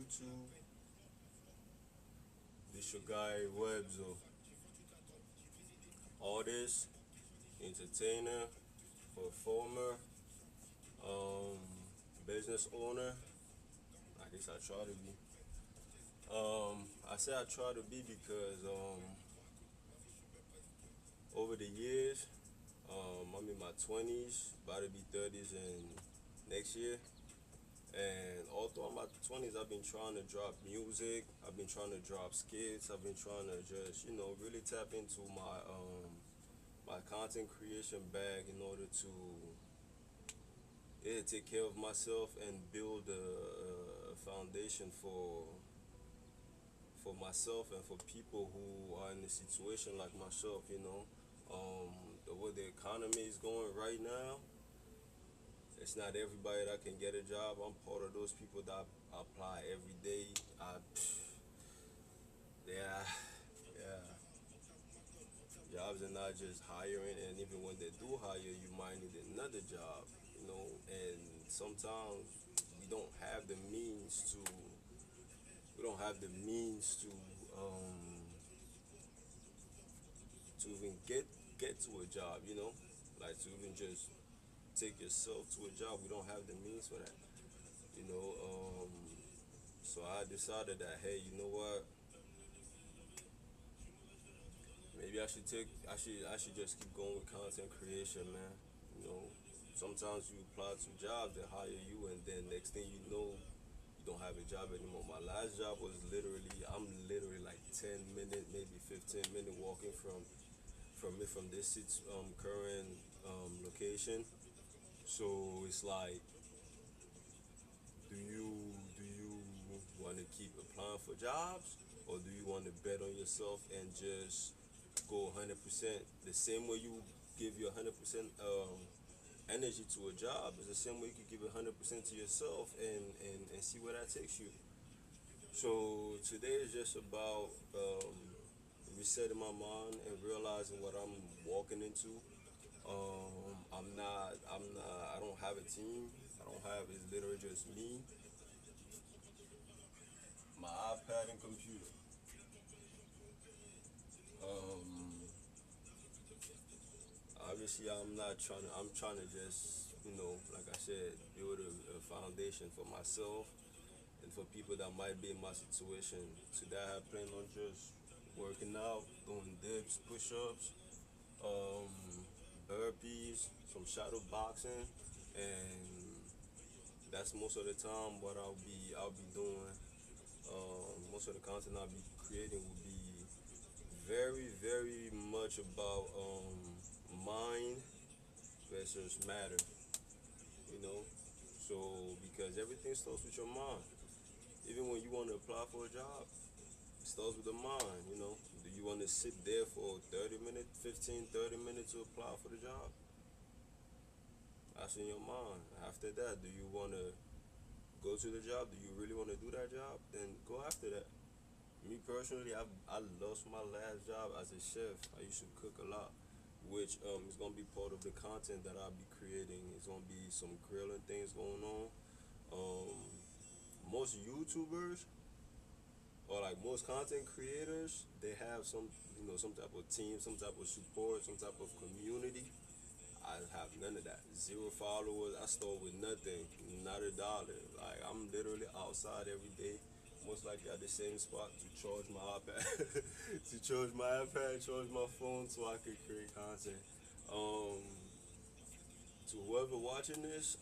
YouTube. This your guy Webzo, artist, entertainer, performer, um, business owner. At least I try to be. I say I try to be because over the years, I'm in my 20s, about to be 30s, and next year. And all throughout my 20s, I've been trying to drop music. I've been trying to drop skits. I've been trying to just, really tap into my content creation bag in order to, yeah, take care of myself and build a foundation for myself and for people who are in a situation like myself. The way the economy is going right now, it's not everybody that can get a job. I'm part of those people that apply every day. Yeah, yeah. Jobs are not just hiring, and even when they do hire, you might need another job. And sometimes we don't have the means to. We don't have the means to even get to a job. Like to even just take yourself to a job. We don't have the means for that. You know, um, so I decided that, hey, you know what? Maybe I should just keep going with content creation, man. You know, sometimes you apply to jobs, they hire you, and then next thing you know, you don't have a job anymore. My last job was I'm literally like 10 minutes, maybe 15 minutes walking from this current location. So it's like, do you want to keep applying for jobs, or do you want to bet on yourself and just go 100%? The same way you give your 100% energy to a job is the same way you could give 100% to yourself, and see where that takes you. So today is just about resetting my mind and realizing what I'm walking into. I don't have a team. I don't have, it's literally just me, my iPad and computer. Um, Obviously, I'm trying to just, like I said, build a foundation for myself and for people that might be in my situation. Today, I plan on just working out, doing dips, push-ups, um, burpees, some shadow boxing, and that's most of the time what I'll be doing. Most of the content I'll be creating will be very, very much about mind versus matter. You know, so because everything starts with your mind. Even when you want to apply for a job, it starts with the mind. Do you want to sit there for 30 minutes, 15, 30 minutes to apply for the job? That's in your mind. After that, do you want to go to the job? Do you really want to do that job? Then go after that. Me personally, I lost my last job as a chef. I used to cook a lot, which is gonna be part of the content that I'll be creating. It's gonna be some grilling things going on. Um, Most YouTubers, or like most content creators, they have some type of team, some type of support, some type of community. I have none of that. Zero followers. I start with nothing, not a dollar. Like I'm literally outside every day, most likely at the same spot to charge my iPad, charge my phone so I could create content. Um, to whoever watching this,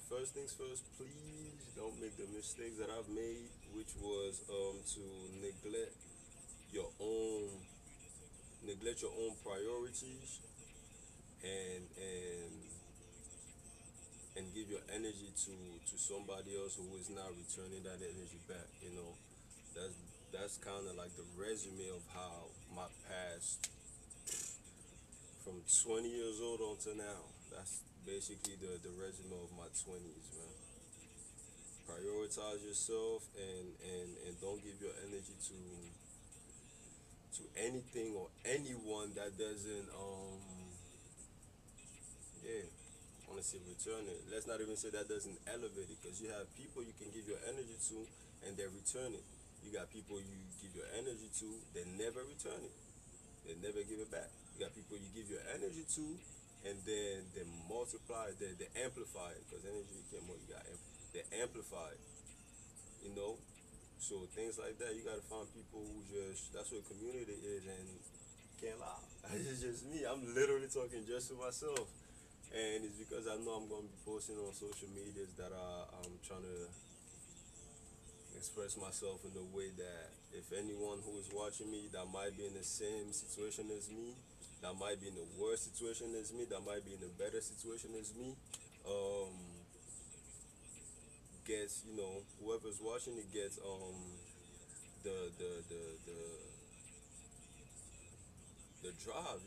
first things first, please don't make the mistakes that I've made, which was to neglect your own priorities, and give your energy to somebody else who is not returning that energy back. That's that's kind of like the resume of how my past from 20 years old on to now. That's basically the resume of my 20s, man. Prioritize yourself, and don't give your energy to anything or anyone that doesn't, yeah, on the say return it. Let's not even say that doesn't elevate it, because you have people you can give your energy to and they return it. You got people you give your energy to, they never return it. They never give it back. You got people you give your energy to, and then they multiply, they amplify it, because energy you can't you got they amplify it. You know, so things like that, you gotta find people who just that's what community is, and can't lie. It's just me. I'm literally talking just to myself, and it's because I know I'm gonna be posting on social medias that I'm trying to express myself in a way that if anyone who is watching me that might be in the same situation as me, that might be in the worst situation as me, that might be in a better situation as me, um, gets whoever's watching it gets the the the the the drive,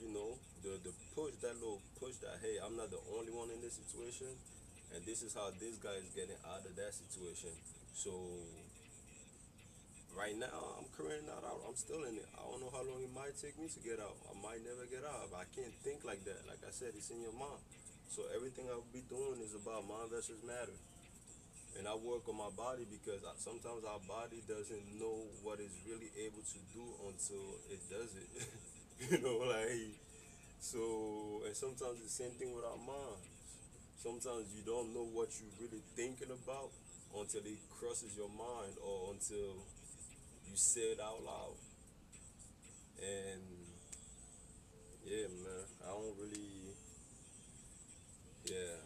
the push, that little push that hey, I'm not the only one in this situation, and this is how this guy is getting out of that situation. So right now I'm currently not out. I'm still in it. I don't know how long it might take me to get out. I might never get out. But I can't think like that. Like I said, it's in your mind. So everything I'll be doing is about mind versus matter. And I work on my body because sometimes our body doesn't know what it's really able to do until it does it. Like so. And sometimes the same thing with our mind. Sometimes you don't know what you're really thinking about until it crosses your mind or until you say it out loud. And yeah, man, I don't really, yeah,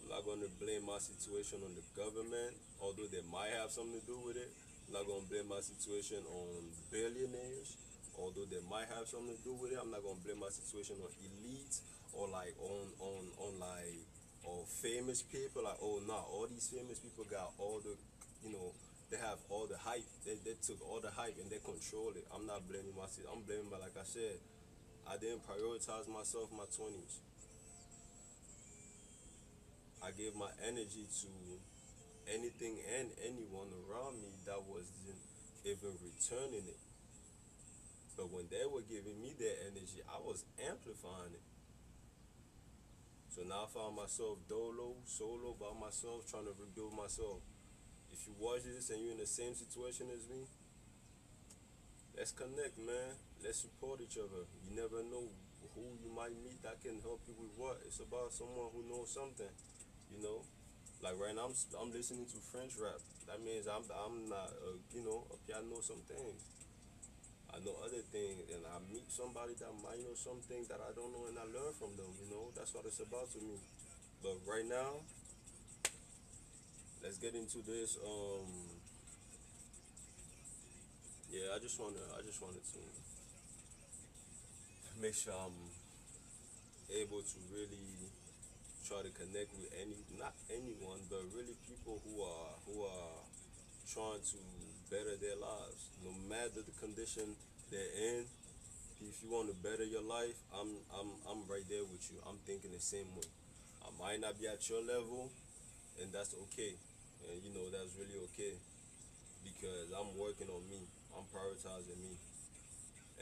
I'm not gonna blame my situation on the government, although they might have something to do with it. I'm not gonna blame my situation on billionaires, although they might have something to do with it. I'm not gonna blame my situation on elites or like on like or famous people. Like, oh nah, all these famous people got all the, you know, they have all the hype. They took all the hype and they control it. I'm not blaming myself. I'm blaming, but like I said, I didn't prioritize myself in my 20s. I gave my energy to anything and anyone around me that wasn't even returning it. But when they were giving me their energy, I was amplifying it. So now I found myself dolo, solo, by myself, trying to rebuild myself. If you watch this and you're in the same situation as me, let's connect, man. Let's support each other. You never know who you might meet that can help you with what. It's about someone who knows something, you know. Like right now, I'm listening to French rap. That means I'm not a piano some things. I know other things, and I meet somebody that might know something that I don't know, and I learn from them. That's what it's about to me. But right now, let's get into this. Yeah, I just wanted to make sure I'm able to really try to connect with not anyone, but really people who are trying to better their lives, no matter the condition they're in. If you want to better your life, I'm right there with you. I'm thinking the same way. I might not be at your level, and that's okay. And that's really okay because I'm working on me. I'm prioritizing me.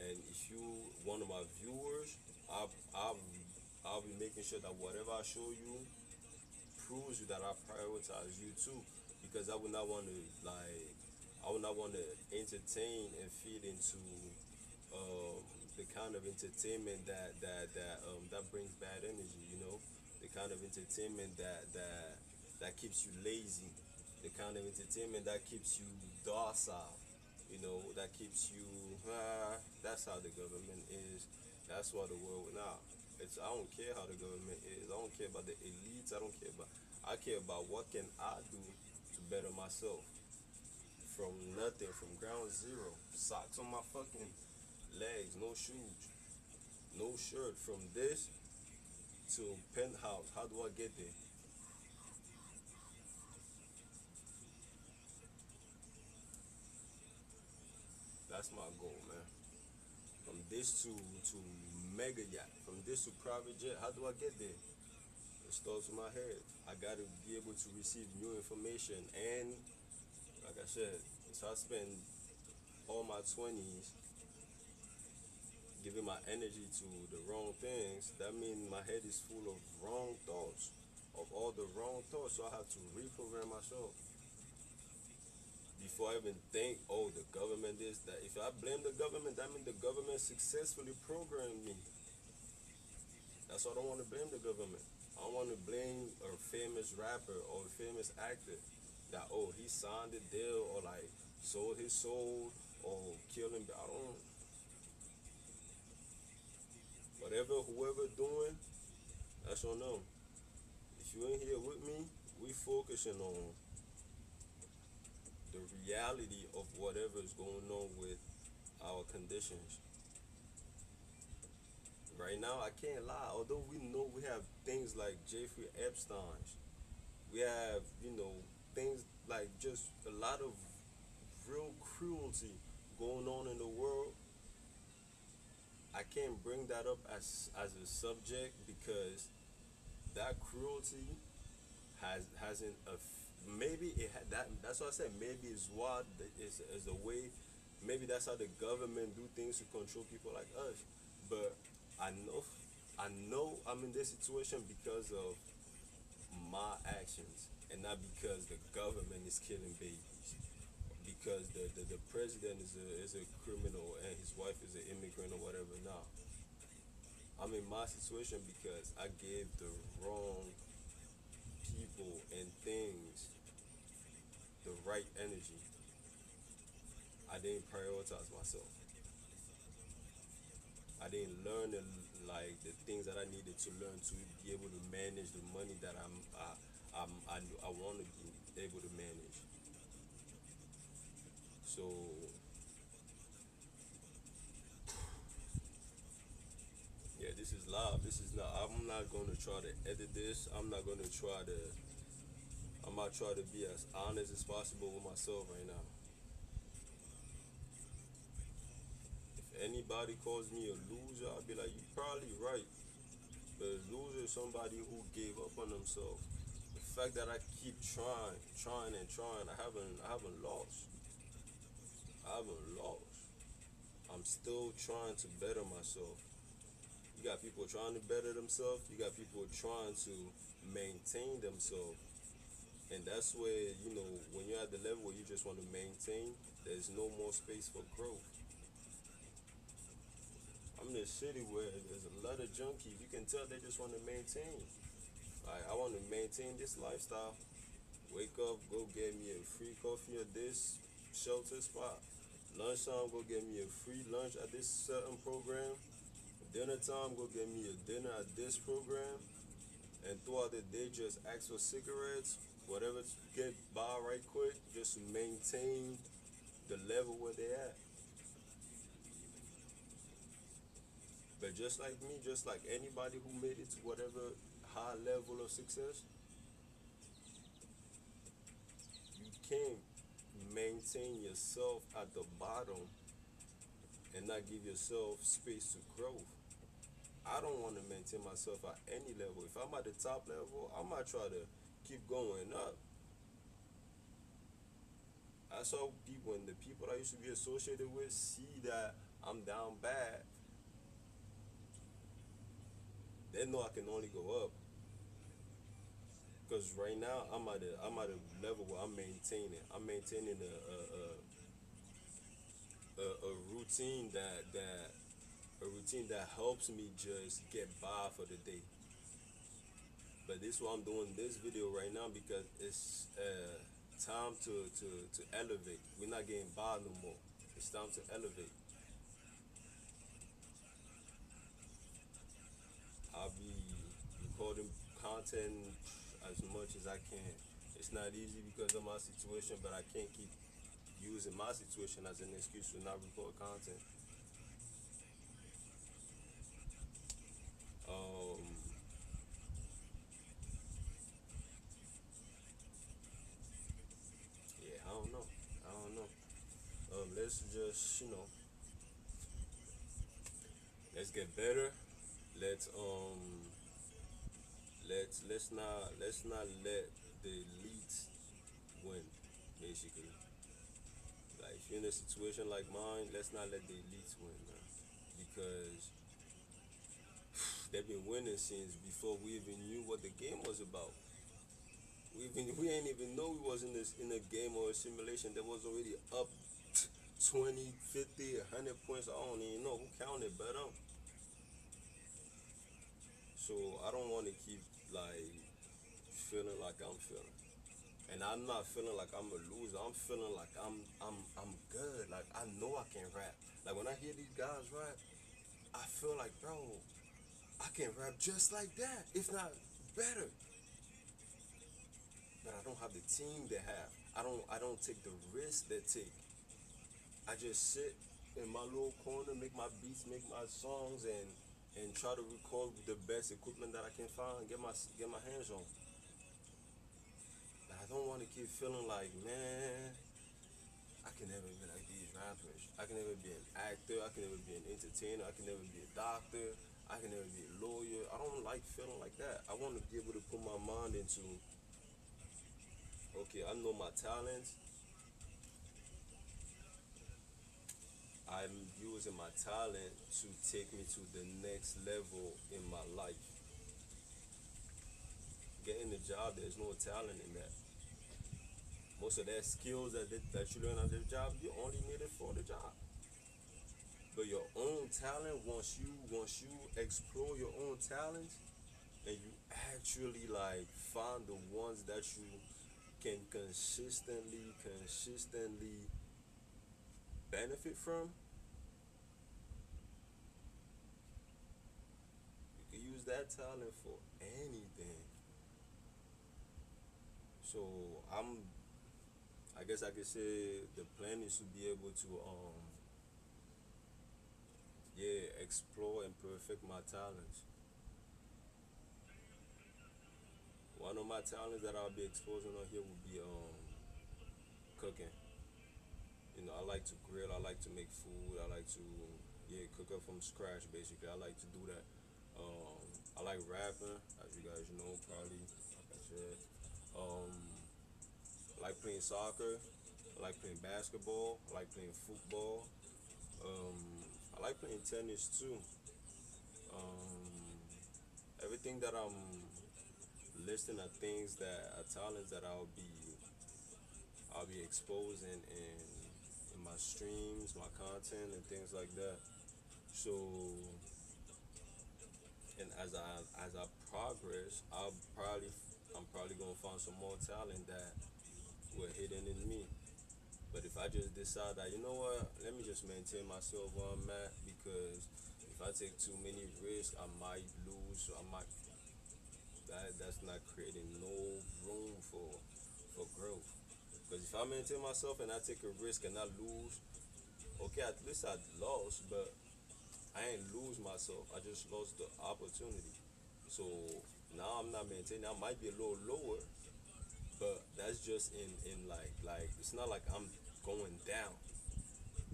And if you one of my viewers, I'll be making sure that whatever I show you proves you that I prioritize you too, because I would not want to entertain and feed into um, the kind of entertainment that brings bad energy. The kind of entertainment that keeps you lazy, the kind of entertainment that keeps you docile. That keeps you. That's how the government is. That's what the world now. I don't care how the government is. I don't care about the elites. I care about what can I do to better myself from nothing, from ground zero. Socks on my fucking legs, no shoes, no shirt. From this to penthouse, how do I get there? That's my goal, man. From this to mega yacht, from this to private jet, how do I get there? It starts in my head. I gotta be able to receive new information, and like I said, so I spend all my 20s giving my energy to the wrong things, that means my head is full of wrong thoughts, of all the wrong thoughts. So I have to reprogram myself before I even think, oh, the government is that. If I blame the government, that means the government successfully programmed me. That's why I don't want to blame the government. I want to blame a famous rapper or a famous actor that, oh, he signed a deal or like sold his soul or killed him. I don't, whatever, whoever doing, that's on them. If you ain't here with me, we focusing on the reality of whatever is going on with our conditions. Right now, I can't lie. Although we know we have things like Jeffrey Epstein's, we have, things like just a lot of real cruelty going on in the world. I can't bring that up as a subject because that cruelty hasn't maybe that's what I said. Maybe it's what is a way. Maybe that's how the government do things to control people like us. But I know I know I'm in this situation because of my actions and not because the government is killing babies. Because the president is a criminal and his wife is an immigrant or whatever. Now I'm in my situation because I gave the wrong people and things the right energy. I didn't prioritize myself. I didn't learn like the things that I needed to learn to be able to manage the money that I want to be able to manage. So yeah, this is live. This is not. I'm not gonna try to edit this. I'm not gonna try to. I'm not try to be as honest as possible with myself right now. If anybody calls me a loser, I'll be like, you're probably right. But a loser is somebody who gave up on themselves. The fact that I keep trying and trying, I haven't lost. I haven't lost. I'm still trying to better myself. You got people trying to better themselves. You got people trying to maintain themselves. And that's where, when you're at the level where you just want to maintain, there's no more space for growth. I'm in a city where there's a lot of junkies. You can tell they just want to maintain. Like, I want to maintain this lifestyle. Wake up, go get me a free coffee at this shelter spot. Lunchtime, go get me a free lunch at this certain program. Dinner time, go get me a dinner at this program. And throughout the day, just ask for cigarettes, whatever to get by right quick, just to maintain the level where they at. But just like me, just like anybody who made it to whatever high level of success, you can't maintain yourself at the bottom and not give yourself space to grow. I don't want to maintain myself at any level. If I'm at the top level, I might try to keep going up. I saw people, and the people I used to be associated with see that I'm down bad. They know I can only go up. Because right now I'm at a level where I'm maintaining a routine that helps me just get by for the day. But this is why I'm doing this video right now because it's time to elevate. We're not getting by no more. It's time to elevate. I'll be recording content as much as I can. It's not easy because of my situation, but I can't keep using my situation as an excuse to not record content. Um, yeah, I don't know. I don't know. Let's just let's get better. Let's let's not let the elites win. Basically, like if you're in a situation like mine, let's not let the elites win, man. because they've been winning since before we even knew what the game was about. We ain't even know we was in a game or a simulation that was already up 20, 50, 100 points. I don't even know who counted, but so I don't want to keep like feeling like I'm feeling. And I'm not feeling like I'm a loser. I'm feeling like I'm good. Like I know I can rap. Like when I hear these guys rap, I feel like, bro, I can rap just like that, if not better. But I don't have the team they have. I don't take the risk they take. I just sit in my little corner, make my beats, make my songs, and try to record with the best equipment that I can find, get my hands on. But I don't want to keep feeling like, man, I can never be like these rappers. I can never be an actor. I can never be an entertainer. I can never be a doctor. I can never be a lawyer. I don't like feeling like that. I want to be able to put my mind into, okay, I know my talents. I'm using my talent to take me to the next level in my life. Getting a job, there's no talent in that. Most of that skills that you learn on the job, you only need it for the job. But your own talent, once you explore your own talents, and you actually like find the ones that you can consistently benefit from, you can use that talent for anything. So I'm I guess I could say the plan is to be able to yeah, explore and perfect my talents. One of my talents that I'll be exposing on here would be cooking. You know, I like to grill, I like to make food, I like to yeah, cook up from scratch basically. I like to do that. Um I like rapping, as you guys know, probably like I said. Um I like playing soccer, I like playing basketball, I like playing football. I like playing tennis too. Um Everything that I'm listing are things that are talents that I'll be exposing in my streams, my content, and things like that. So, and as I progress, I'm probably gonna find some more talent that were hidden in me. But if I just decide that, you know what, let me just maintain myself where I'm at, because if I take too many risks, I might lose. So I might that's not creating no room for growth. Because if I maintain myself and I take a risk and I lose, okay, at least I lost, but I ain't lose myself. I just lost the opportunity. So now I'm not maintaining. I might be a little lower, but that's just in like it's not like I'm going down.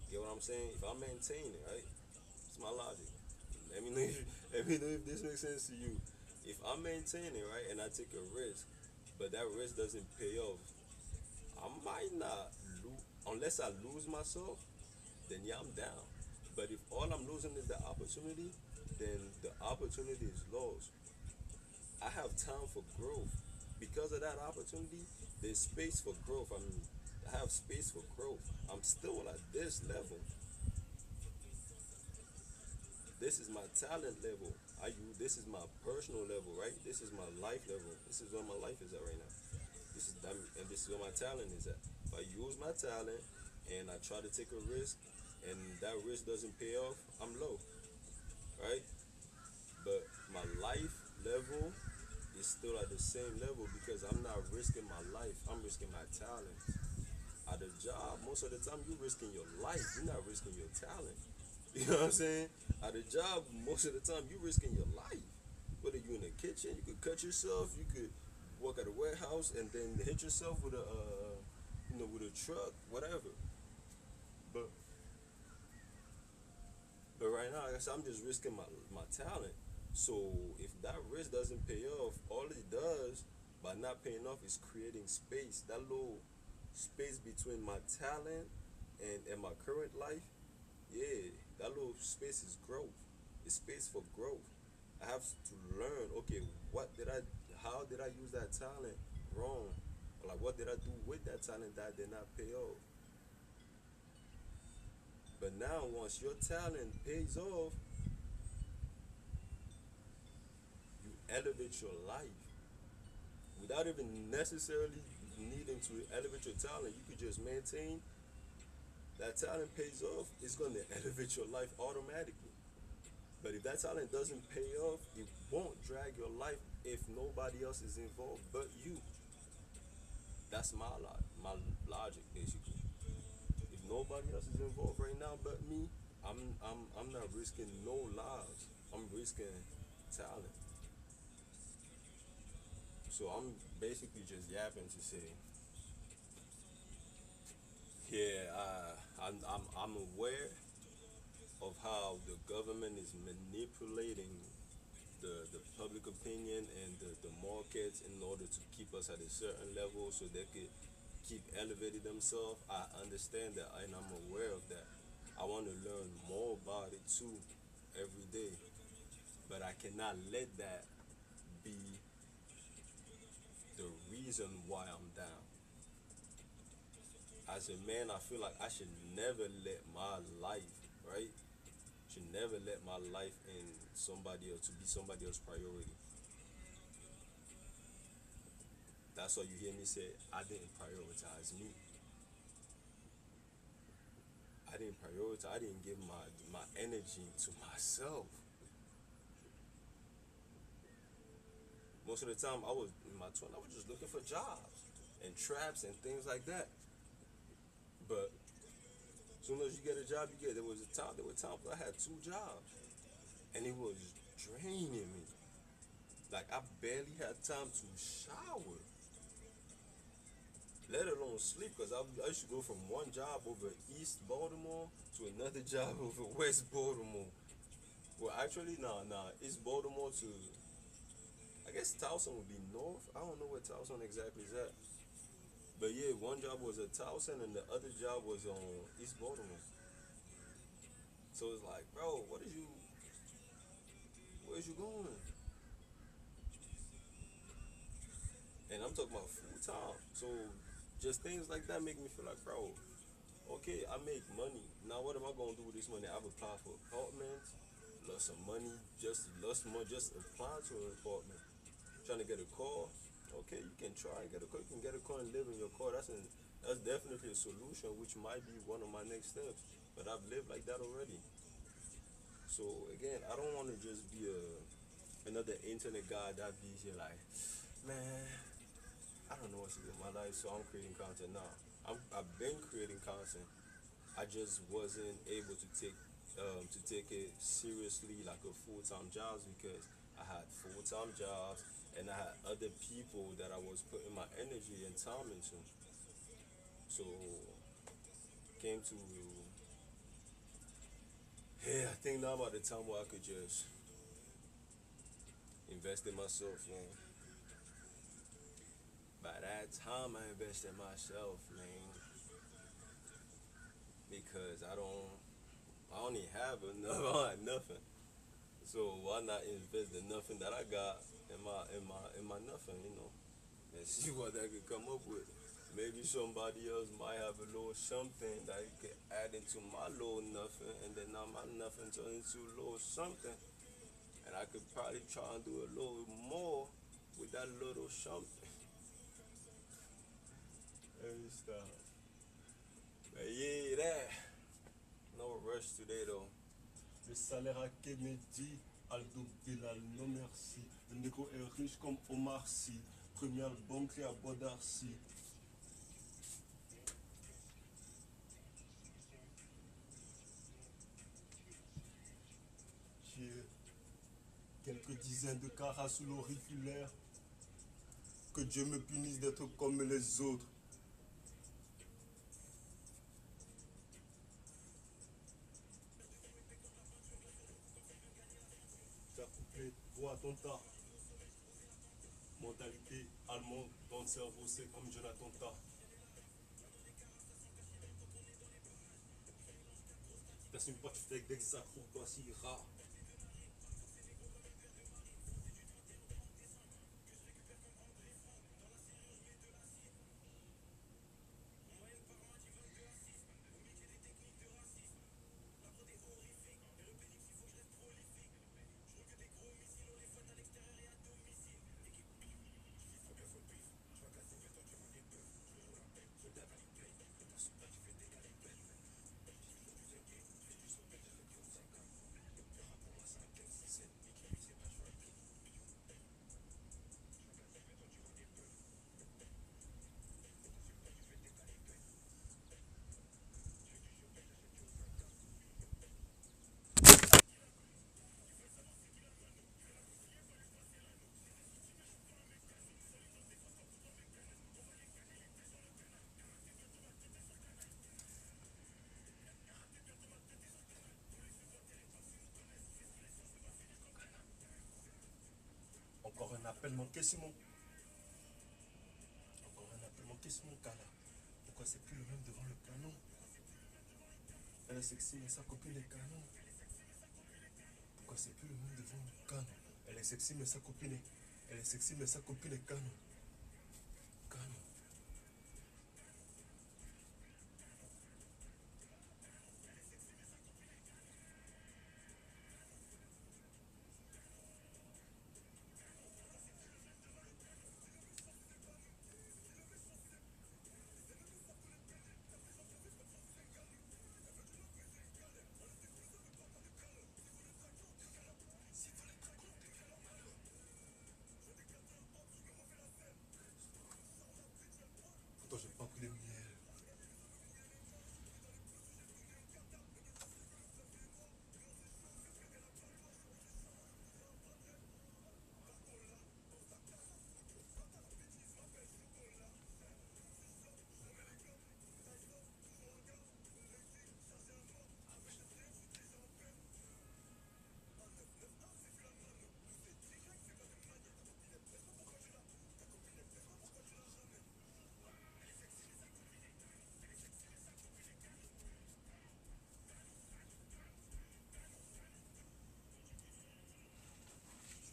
You get what I'm saying? If I maintain it, right? It's my logic. Let me know if, let me know if this makes sense to you. If I maintain it, right, and I take a risk, but that risk doesn't pay off, I might not lose unless I lose myself. Then yeah, I'm down. But if all I'm losing is the opportunity, then the opportunity is lost. I have time for growth. Because of that opportunity, there's space for growth. I have space for growth. I'm still at this level. This is my talent level. This is my personal level, right? This is my life level. This is where my life is at right now. This is where my talent is at. If I use my talent and I try to take a risk and that risk doesn't pay off, I'm low, right? But my life level is still at the same level because I'm not risking my life. I'm risking my talent. At a job, most of the time you're risking your life. You're not risking your talent. You know what I'm saying? At a job, most of the time you're risking your life. Whether you're in the kitchen, you could cut yourself. You could work at a warehouse and then hit yourself with with a truck, whatever. But but right now, like I said, I'm just risking my talent. So if that risk doesn't pay off, all it does by not paying off is creating space. That little space between my talent and my current life, yeah. that little space is growth. It's space for growth. I have to learn. Okay, what did I? How did I use that talent wrong? Like, what did I do with that talent that did not pay off? But now, once your talent pays off, you elevate your life without even necessarily needing to elevate your talent. You could just maintain that talent pays off. It's gonna elevate your life automatically. But if that talent doesn't pay off, it won't drag your life if nobody else is involved but you. That's my logic basically. If nobody else is involved right now but me, I'm not risking no lives. I'm risking talent. So I'm basically just yapping to say, yeah, I'm aware of how the government is manipulating the public opinion and the markets in order to keep us at a certain level so they could keep elevating themselves. I understand that and I'm aware of that. I want to learn more about it too every day, but I cannot let that be the reason why I'm down. As a man, I feel like I should never let my life, right? Should never let my life and somebody else to be somebody else's priority. That's why you hear me say I didn't prioritize me. I didn't prioritize. I didn't give my energy to myself. Most of the time, I was in my 20s. I was just looking for jobs and traps and things like that. But as soon as you get a job, you get. There was a time. There were times where I had two jobs, and it was draining me. Like I barely had time to shower, let alone sleep. Cause I used to go from one job over East Baltimore to another job over West Baltimore. Well, actually, nah. East Baltimore to I guess Towson would be north. I don't know where Towson exactly is at. But yeah, one job was at Towson and the other job was on East Baltimore. So it's like, bro, where's you going? And I'm talking about full time. So just things like that make me feel like, bro, okay, I make money. Now what am I gonna do with this money? I've applied for apartments, lost some money, just lost money, just applying to an apartment. Trying to get a car. Okay, you can try and get a car. You can get a car and live in your car. That's definitely a solution, which might be one of my next steps. But I've lived like that already. So again, I don't want to just be another internet guy that be here like, man, I don't know what to do with my life, so I'm creating content now. I've been creating content. I just wasn't able to take it seriously like a full time job because I had full time jobs and I had other people that I was putting my energy and time into. So came to yeah, I think now about the time where I could just invest in myself, man. By that time I invested in myself, man, because I don't even have enough. I don't have nothing. So why not invest the nothing that I got in my nothing, and see what I could come up with. Maybe somebody else might have a little something that you could add into my little nothing, and then now my nothing turn into a little something, and I could probably try and do a little more with that little something. Let me stop. But yeah, that no rush today though. Le salaire à Kennedy, Aldo Bilal, non merci. Le négro est riche comme Omar Sy. Premier album créé à Bois d'Arcy. J'ai quelques dizaines de carats sous l'auriculaire. Que Dieu me punisse d'être comme les autres. T'as coupé, vois ton tas. Mentalité allemande, dans le cerveau, c'est comme Jonathan Ta. Personne ne peut te faire des accros, toi, si rare. Encore un appel manqué, Simon. Encore un appel manqué, Simon Kala. Pourquoi c'est plus le même devant le canon? Elle est sexy, mais sa copine est canon. Pourquoi c'est plus le même devant le canon? Elle est sexy, mais sa copine est. Elle est sexy, mais sa copine est canon. Canon. Pourtant, j'ai pas pris de miel.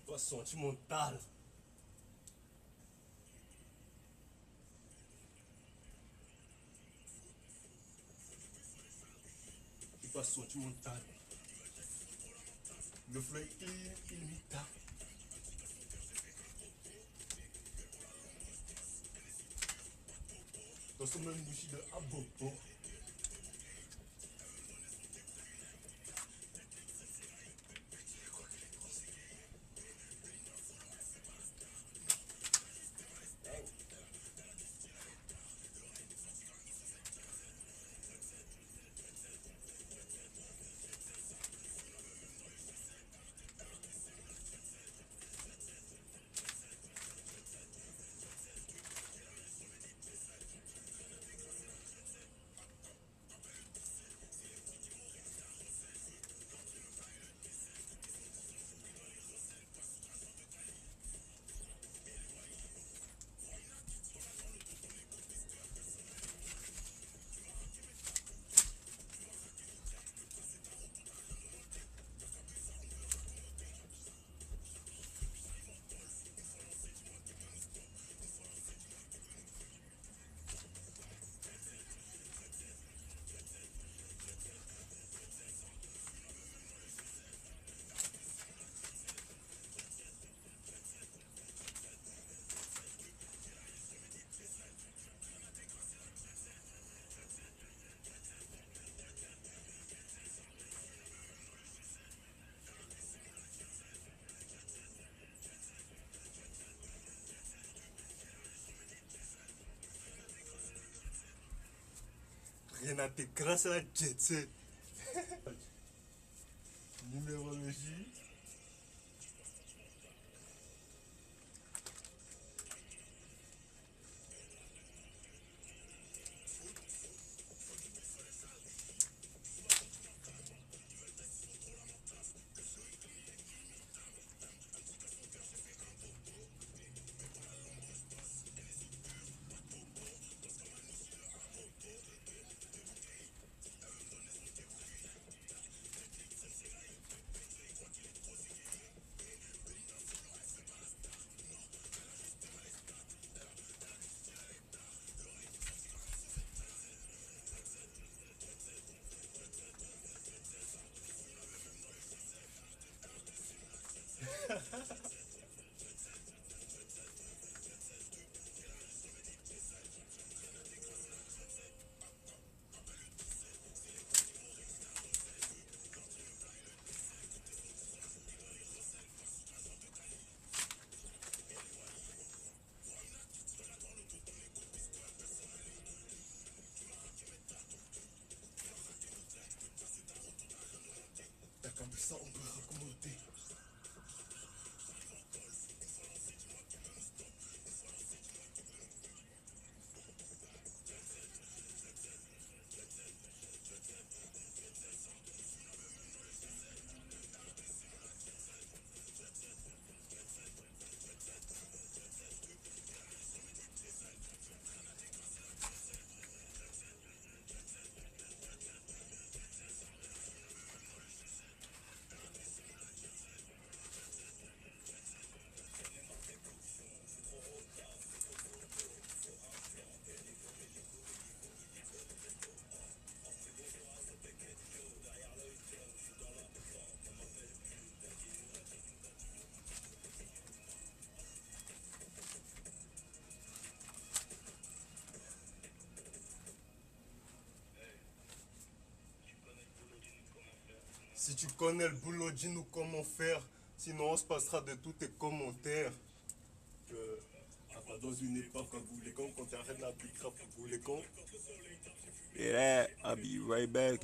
Pas sentimental. Je suis pas sentimental. Le fleuve est illimitable. Dans ce même bouchi de Abobo. Rien à tes grâce à la jet set. Numérologie. T'as comme ça, on peut raccommoder. Si tu connais le boulot, dis-nous comment faire. Sinon, on se passera de tous tes commentaires. Dans une époque, quand tu arrêtes la pique pour les cons. Yeah, I'll be right back.